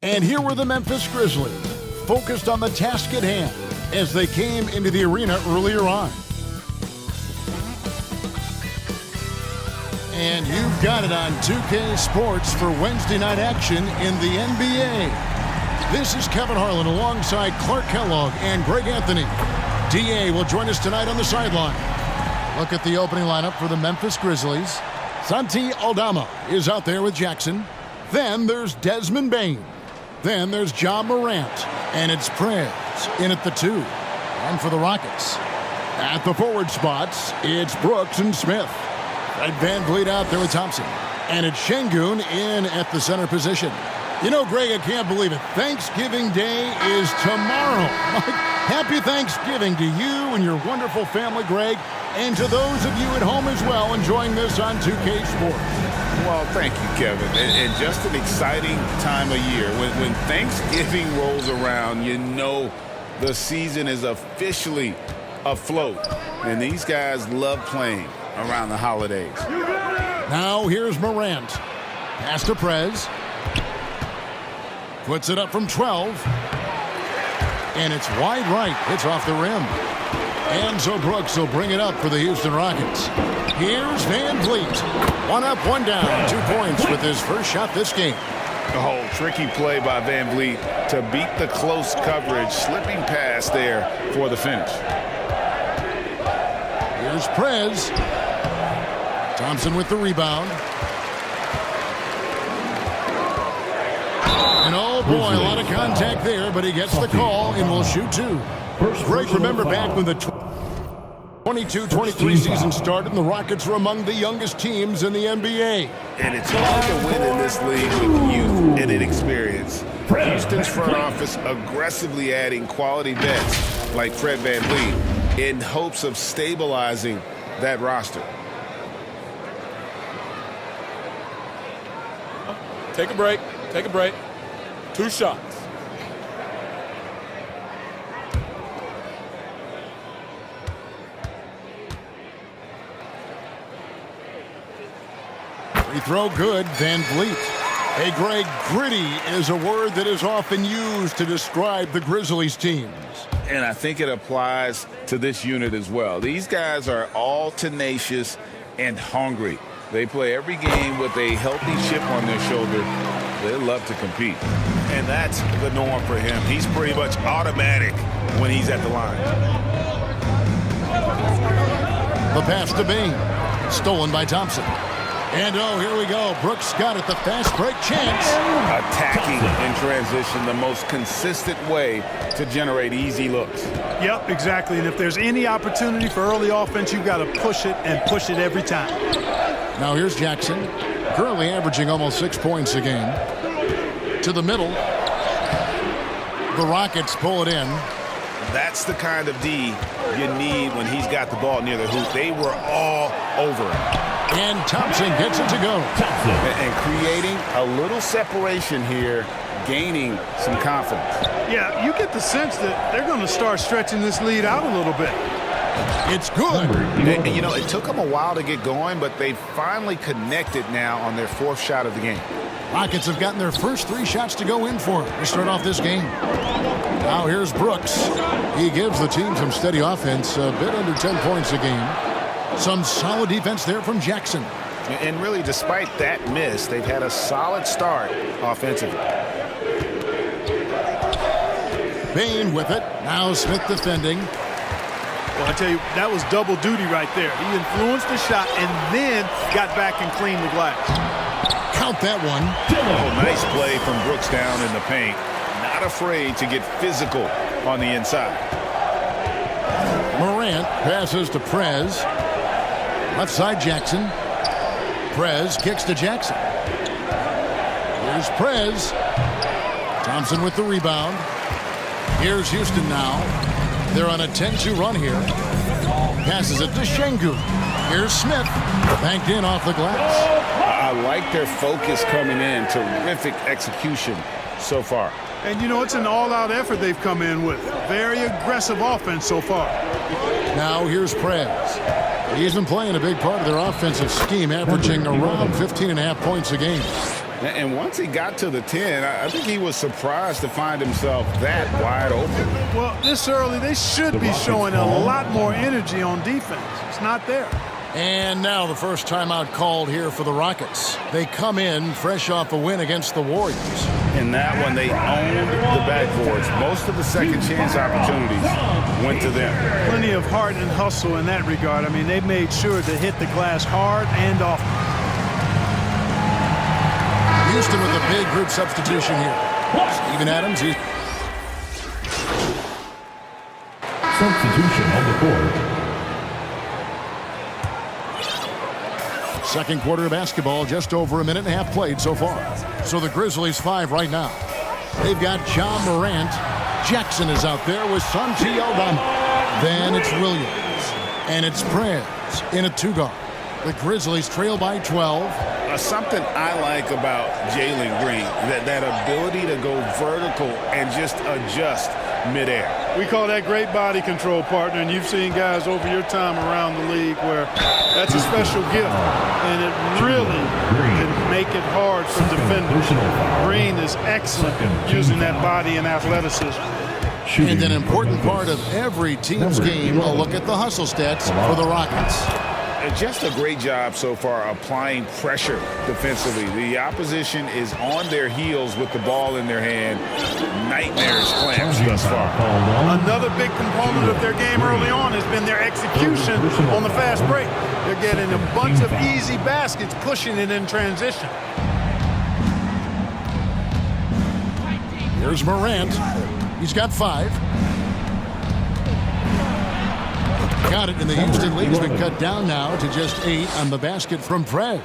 And here were the Memphis Grizzlies, focused on the task at hand as they came into the arena earlier on. And you've got it on 2K Sports for Wednesday night action in the NBA. This is Kevin Harlan alongside Clark Kellogg and Greg Anthony. DA will join us tonight on the sideline. Look at the opening lineup for the Memphis Grizzlies. Santi Aldama is out there with Jackson. Then there's Desmond Bane. Then there's John Morant. And it's Prez in at the 2. And for the Rockets, at the forward spots, it's Brooks and Smith. Fred VanVleet out there with Thompson. And it's Şengün in at the center position. You know, Greg, I can't believe it. Thanksgiving Day is tomorrow. Happy Thanksgiving to you and your wonderful family, Greg, and to those of you at home as well enjoying this on 2K Sports. Well, thank you, Kevin. And just an exciting time of year. When Thanksgiving rolls around, you know the season is officially afloat. And these guys love playing around the holidays. Now here's Morant. Pass to Prez. Puts it up from 12. And it's wide right. It's off the rim. And so Brooks will bring it up for the Houston Rockets. Here's VanVleet. 1 up, 1 down. 2 points with his first shot this game. Oh, tricky play by VanVleet to beat the close coverage. Slipping pass there for the finish. Here's Prez. Thompson with the rebound. And oh boy, a lot of contact there, but he gets the call and will shoot 2. Greg, remember back when the 22-23 season started and the Rockets were among the youngest teams in the NBA. And it's hard to win in this league with youth and inexperience. Houston's front office aggressively adding quality vets like Fred VanVleet in hopes of stabilizing that roster. Take a break. Take a break. 2 shots. Free throw good, VanVleet. Hey, Greg, gritty is a word that is often used to describe the Grizzlies teams. And I think it applies to this unit as well. These guys are all tenacious and hungry. They play every game with a healthy chip on their shoulder. They love to compete. And that's the norm for him. He's pretty much automatic when he's at the line. The pass to Bane. Stolen by Thompson. And oh, here we go. Brooks got it. The fast break chance. Attacking in transition, the most consistent way to generate easy looks. Yep, exactly. And if there's any opportunity for early offense, you've got to push it and push it every time. Now here's Jackson. Currently averaging almost 6 points a game. To the middle. The Rockets pull it in. That's the kind of D you need when he's got the ball near the hoop. They were all over him. And Thompson gets it to go. And creating a little separation here, gaining some confidence. Yeah, you get the sense that they're going to start stretching this lead out a little bit. It's good. And, you know, it took them a while to get going, but they finally connected now on their 4th shot of the game. Rockets have gotten their first 3 shots to go in for to start off this game. Now here's Brooks. He gives the team some steady offense, a bit under 10 points a game. Some solid defense there from Jackson. And really, despite that miss, they've had a solid start offensively. Bane with it. Now Smith defending. Well, I tell you, that was double duty right there. He influenced the shot and then got back and cleaned the glass. Count that one. Oh, nice play from Brooks down in the paint. Not afraid to get physical on the inside. Morant passes to Prez. Left side Jackson. Prez kicks to Jackson. Here's Prez. Thompson with the rebound. Here's Houston now. They're on a 10-2 run here. Passes it to Şengün. Here's Smith. Banked in off the glass. I like their focus coming in. Terrific execution so far. And, you know, it's an all-out effort they've come in with. Very aggressive offense so far. Now here's Prez. He's been playing a big part of their offensive scheme, averaging around 15.5 points a game. And once he got to the 10, I think he was surprised to find himself that wide open. Well, this early, they should be showing a lot more energy on defense. It's not there. And now the first timeout called here for the Rockets. They come in fresh off a win against the Warriors. In that one, they owned the backboards. Most of the second chance opportunities went to them. Plenty of heart and hustle in that regard. I mean, they made sure to hit the glass hard and often. Houston with a big group substitution here. Steven Adams. Substitution on the court. Second quarter of basketball, just over a minute and a half played so far. So the Grizzlies 5 right now. They've got John Morant. Jackson is out there with Santi Aldama. Then it's Williams. And it's Prez in a 2-guard. The Grizzlies trail by 12. Something I like about Jalen Green, that ability to go vertical and just adjust midair. We call that great body control, partner, and you've seen guys over your time around the league where that's a special gift, and it really can make it hard for defenders. Green is excellent using that body and athleticism. And an important part of every team's game, a look at the hustle stats for the Rockets. Just a great job so far applying pressure defensively. The opposition is on their heels with the ball in their hand. Nightmares clamps thus far. Another big component of their game early on has been their execution on the fast break. They're getting a bunch of easy baskets, pushing it in transition. Here's Morant. He's got 5. Got it in the Houston League's been cut down now to just 8 on the basket from Prez.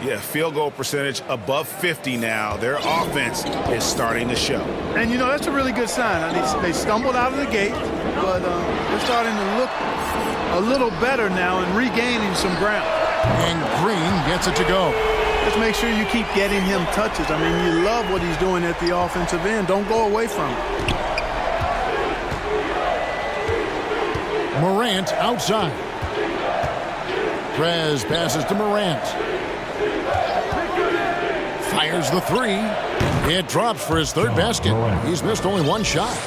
Yeah, field goal percentage above 50 now. Their offense is starting to show. And, you know, that's a really good sign. I mean, they stumbled out of the gate, but they're starting to look a little better now and regaining some ground. And Green gets it to go. Just make sure you keep getting him touches. I mean, you love what he's doing at the offensive end. Don't go away from him. Morant outside. Prez passes to Morant. Fires the 3. It drops for his 3rd basket. He's missed only 1 shot.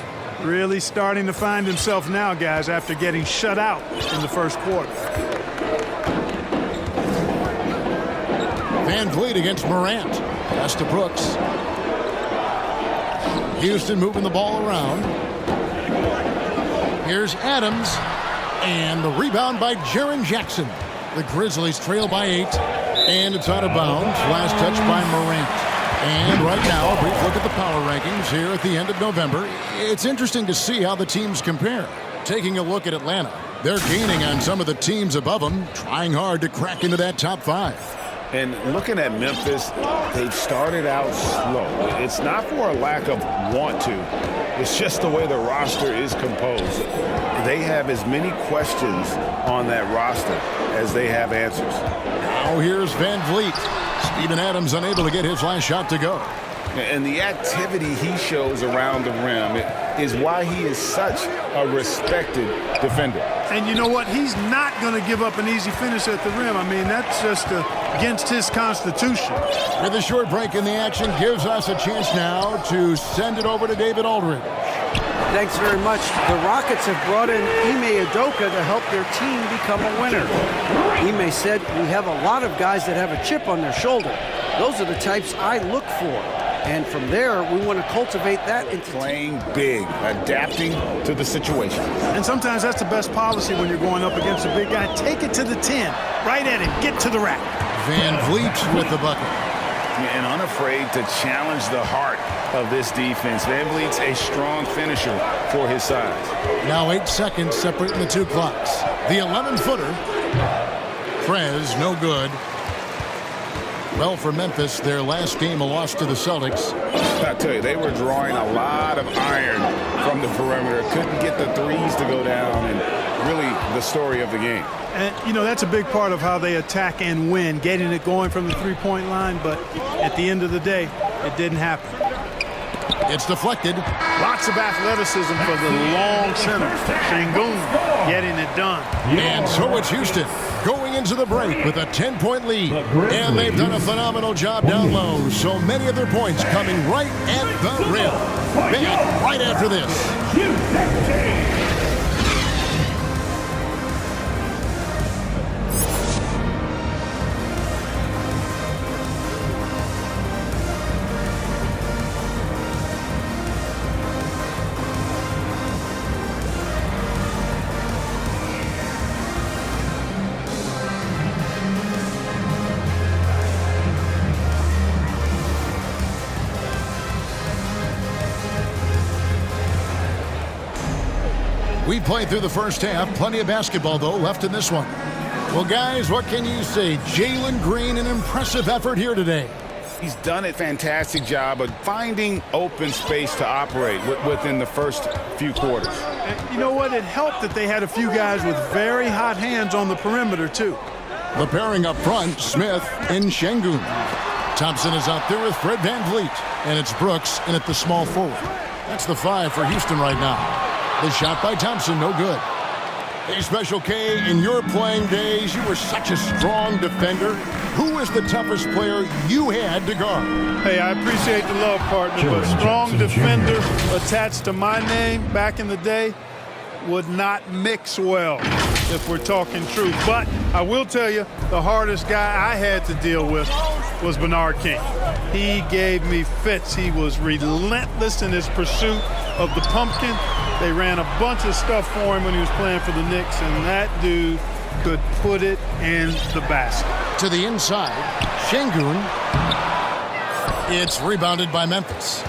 Really starting to find himself now, guys, after getting shut out in the first quarter. Van Vliet against Morant. Pass to Brooks. Houston moving the ball around. Here's Adams. And the rebound by Jaren Jackson. The Grizzlies trail by 8. And it's out of bounds. Last touch by Morant. And right now, a brief look at the power rankings here at the end of November. It's interesting to see how the teams compare. Taking a look at Atlanta. They're gaining on some of the teams above them, trying hard to crack into that top 5. And looking at Memphis, they've started out slow. It's not for a lack of want to. It's just the way the roster is composed. They have as many questions on that roster as they have answers. Now here's Van Vliet. Steven Adams unable to get his last shot to go. And the activity he shows around the rim is why he is such a respected defender. And you know what? He's not going to give up an easy finish at the rim. I mean, that's just against his constitution. With a short break in the action, gives us a chance now to send it over to David Aldridge. Thanks very much. The Rockets have brought in Ime Udoka to help their team become a winner. Ime said, "We have a lot of guys that have a chip on their shoulder. Those are the types I look for. And from there, we want to cultivate that into playing big, adapting to the situation." And sometimes that's the best policy when you're going up against a big guy. Take it to the 10, right at him, get to the rack. Van Vliet with the bucket. And unafraid to challenge the heart of this defense. Van Vliet's a strong finisher for his size. Now 8 seconds separating the 2 clocks. The 11-footer. Prez, no good. Well, for Memphis, their last game a loss to the Celtics. I tell you, they were drawing a lot of iron from the perimeter. Couldn't get the threes to go down, and really the story of the game. And, you know, that's a big part of how they attack and win, getting it going from the three-point line. But at the end of the day, it didn't happen. It's deflected. Lots of athleticism for the long center. Sengun getting it done. And so it's Houston going into the break with a 10-point lead. And they've done a phenomenal job down low. So many of their points coming right at the rim. Back right after this. We played through the first half. Plenty of basketball, though, left in this one. Well, guys, what can you say? Jalen Green, an impressive effort here today. He's done a fantastic job of finding open space to operate within the first few quarters. And you know what? It helped that they had a few guys with very hot hands on the perimeter, too. The pairing up front, Smith and Sengun. Thompson is out there with Fred VanVleet. And it's Brooks in at the small forward. That's the 5 for Houston right now. The shot by Thompson, no good. Hey, Special K, in your playing days, you were such a strong defender. Who was the toughest player you had to guard? Hey, I appreciate the love, partner, but strong defender attached to my name back in the day would not mix well, if we're talking truth. But I will tell you, the hardest guy I had to deal with was Bernard King. He gave me fits. He was relentless in his pursuit of the pumpkin. They ran a bunch of stuff for him when he was playing for the Knicks, and that dude could put it in the basket. To the inside, Sengun. It's rebounded by Memphis.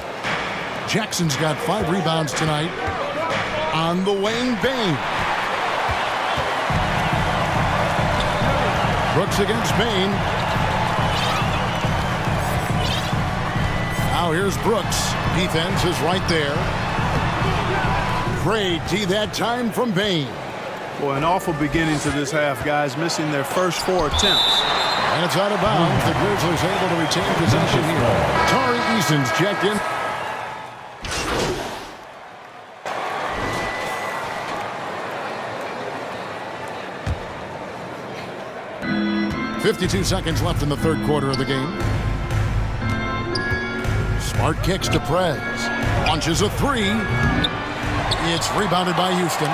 Jackson's got 5 rebounds tonight on the wing. Bane. Brooks against Bane. Now here's Brooks. Defense is right there. Great D that time from Bane. Boy, an awful beginning to this half, guys, missing their first 4 attempts. And it's out of bounds. The Grizzlies able to retain possession here. Tari Eason's checked in. .52 seconds left in the third quarter of the game. Smart kicks to Prez. Launches a 3. It's rebounded by Houston.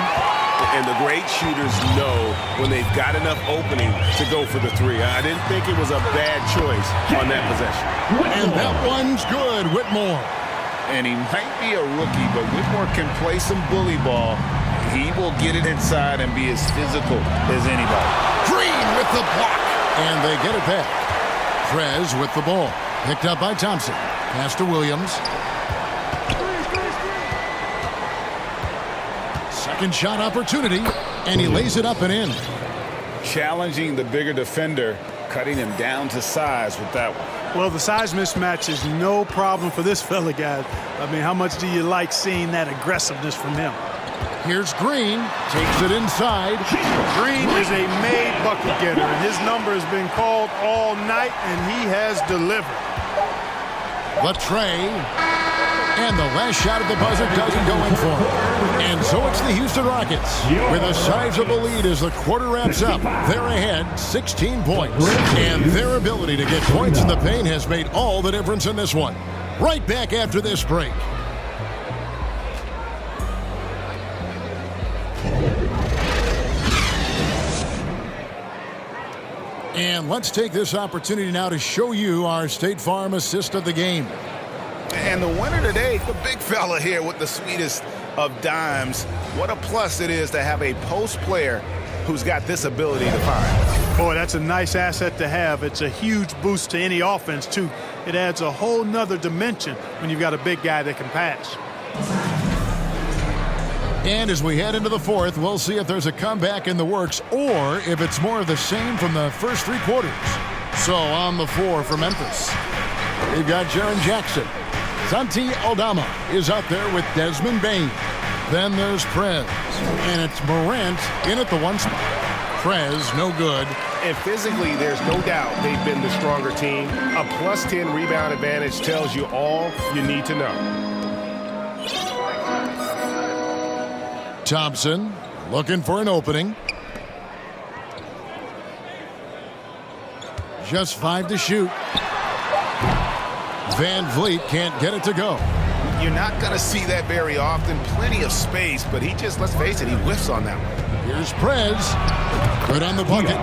And the great shooters know when they've got enough opening to go for the 3. I didn't think it was a bad choice on that possession. And that one's good, Whitmore. And he might be a rookie, but Whitmore can play some bully ball. He will get it inside and be as physical as anybody. Green with the block. And they get it back. Prez with the ball. Picked up by Thompson. Pass to Williams. Second shot opportunity, and he lays it up and in. Challenging the bigger defender, cutting him down to size with that one. Well, the size mismatch is no problem for this fella, guys. I mean, how much do you like seeing that aggressiveness from him? Here's Green, takes it inside. Green is a made bucket getter, and his number has been called all night, and he has delivered. The tray, and the last shot at the buzzer doesn't go in for him. And so it's the Houston Rockets with a sizable lead as the quarter wraps up. They're ahead 16 points, and their ability to get points in the paint has made all the difference in this one. Right back after this break. And let's take this opportunity now to show you our State Farm assist of the game. And the winner today, the big fella here with the sweetest of dimes. What a plus it is to have a post player who's got this ability to find. Boy, that's a nice asset to have. It's a huge boost to any offense, too. It adds a whole nother dimension when you've got a big guy that can pass. And as we head into the fourth, we'll see if there's a comeback in the works or if it's more of the same from the first 3 quarters. So on the floor for Memphis, we've got Jaren Jackson. Santi Aldama is out there with Desmond Bane. Then there's Prez. And it's Morant in at the 1 spot. Prez, no good. And physically, there's no doubt they've been the stronger team. A +10 rebound advantage tells you all you need to know. Thompson looking for an opening. Just 5 to shoot. Van Vliet can't get it to go. You're not going to see that very often. Plenty of space, but he just, let's face it, he whiffs on that one. Here's Prez. Good on the bucket.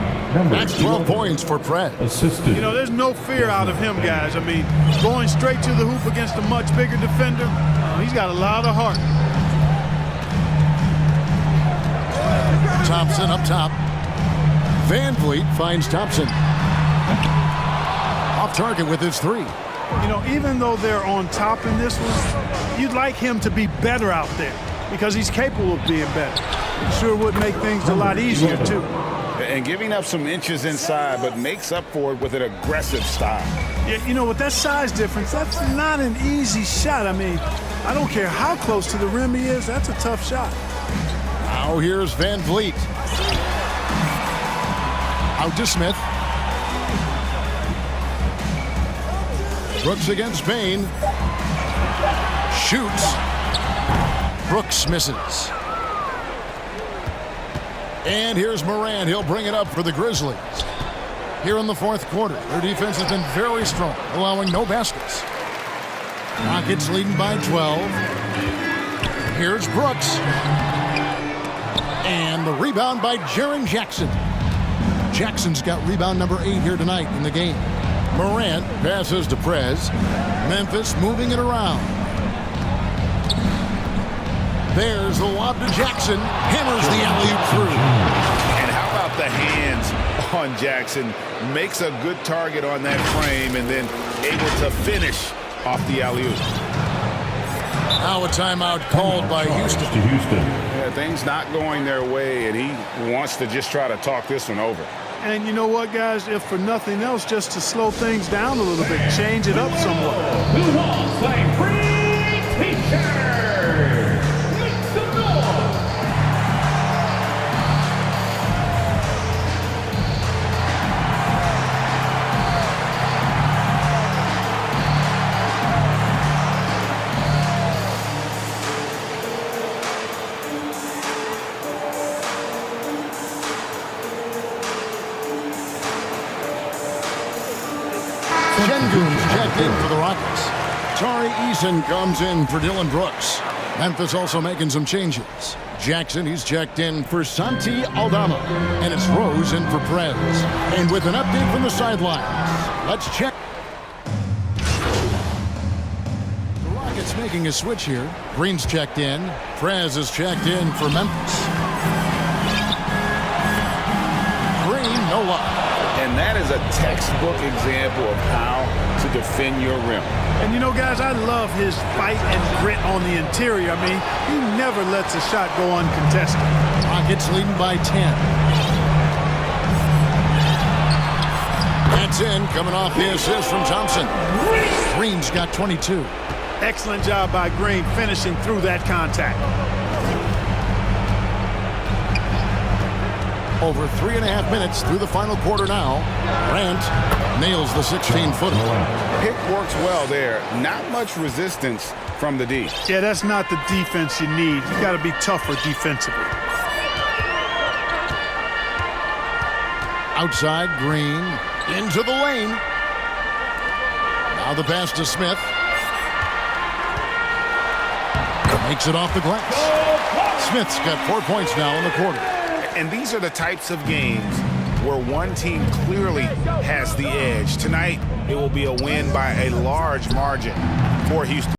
That's 12 points for Prez. You know, there's no fear out of him, guys. I mean, going straight to the hoop against a much bigger defender, he's got a lot of heart. Thompson up top. Van Vliet finds Thompson. Off target with his 3. You know, even though they're on top in this one, you'd like him to be better out there because he's capable of being better. It sure would make things a lot easier, too. And giving up some inches inside, but makes up for it with an aggressive style. Yeah, you know, with that size difference, that's not an easy shot. I mean, I don't care how close to the rim he is, that's a tough shot. Now here's Van Vliet. Out to Smith. Brooks against Bain. Shoots. Brooks misses. And here's Moran. He'll bring it up for the Grizzlies. Here in the fourth quarter, their defense has been very strong, allowing no baskets. Rockets leading by 12. Here's Brooks. And the rebound by Jaren Jackson. Jackson's got rebound number 8 here tonight in the game. Morant passes to Prez. Memphis moving it around. There's the lob to Jackson. Hammers the alley-oop through. And how about the hands on Jackson? Makes a good target on that frame and then able to finish off the alley-oop. Now a timeout called by Houston. Yeah, things not going their way, and he wants to just try to talk this one over. And you know what, guys? If for nothing else, just to slow things down a little bit, change it up somewhat. Who wants a free t-shirt? Make some noise! Sengun's checked in for the Rockets. Tari Eason comes in for Dylan Brooks. Memphis also making some changes. Jackson, he's checked in for Santi Aldama. And it's Rose in for Prez. And with an update from the sidelines, let's check. The Rockets making a switch here. Green's checked in. Prez is checked in for Memphis. Green, no luck. And that is a textbook example of how to defend your rim. And you know, guys, I love his fight and grit on the interior. I mean, he never lets a shot go uncontested. Rockets leading by 10. That's in, coming off the assist from Thompson. Green's got 22. Excellent job by Green finishing through that contact. Over 3.5 minutes through the final quarter now. Grant nails the 16-footer. Pick works well there. Not much resistance from the D. Yeah, that's not the defense you need. You got to be tougher defensively. Outside, Green into the lane. Now the pass to Smith. Makes it off the glass. Smith's got 4 points now in the quarter. And these are the types of games where one team clearly has the edge. Tonight, it will be a win by a large margin for Houston.